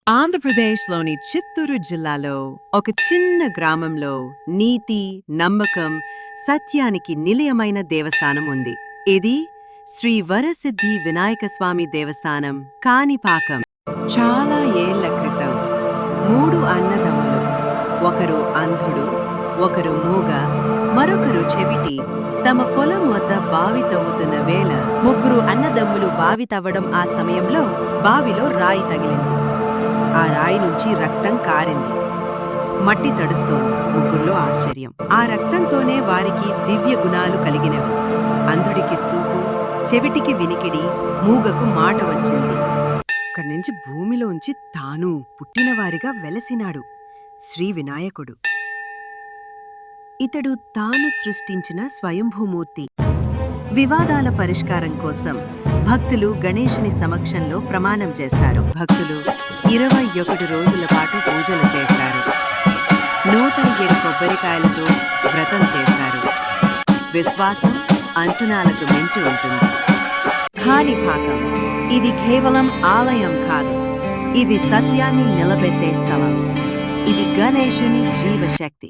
ఆంధ్రప్రదేశ్లోని చిత్తూరు జిల్లాలో ఒక చిన్న గ్రామంలో నీతి, నమ్మకం, సత్యానికి నిలయమైన దేవస్థానం ఉంది. ఇది శ్రీ వరసిద్ధి వినాయక స్వామి దేవస్థానం, కాణిపాకం. చాలా ఏళ్ల క్రితం 3 అన్నదమ్ములు, ఒకరు అంధుడు, ఒకరు మూగ, మరొకరు చెవిటి, తమ పొలం వద్ద బావి తవ్వుతున్న వేళ 3 అన్నదమ్ములు బావి తవ్వడం ఆ సమయంలో బావిలో రాయి తగిలింది. ఆ రాయి నుంచి రక్తం కారింది. మట్టి తడుస్తోంది. ముగ్గురులో ఆశ్చర్యం. ఆ రక్తంతోనే వారికి దివ్య గుణాలు కలిగినవి. అంధుడికి చూపు, చెవిటికి వినికిడి, మూగకు మాట వచ్చింది. అక్కడి నుంచి భూమిలోంచి తాను పుట్టినవారిగా వెలసినాడు శ్రీ వినాయకుడు. ఇతడు తాను సృష్టించిన స్వయంభూమూర్తి. వివాదాల పరిష్కారం కోసం భక్తులు గణేశుని సమక్షంలో ప్రమాణం చేస్తారు. భక్తులు 21 రోజుల పాటు పూజలు చేస్తారు. 107 కొబ్బరికాయలతో వ్రతం చేస్తారు. విశ్వాసం అంచనాలకు మించి ఉంటుంది. కాణిపాకం ఇది కేవలం ఆలయం కాదు, ఇది సత్యాన్ని నిలబెట్టే స్థలం. ఇది గణేశుని జీవశక్తి.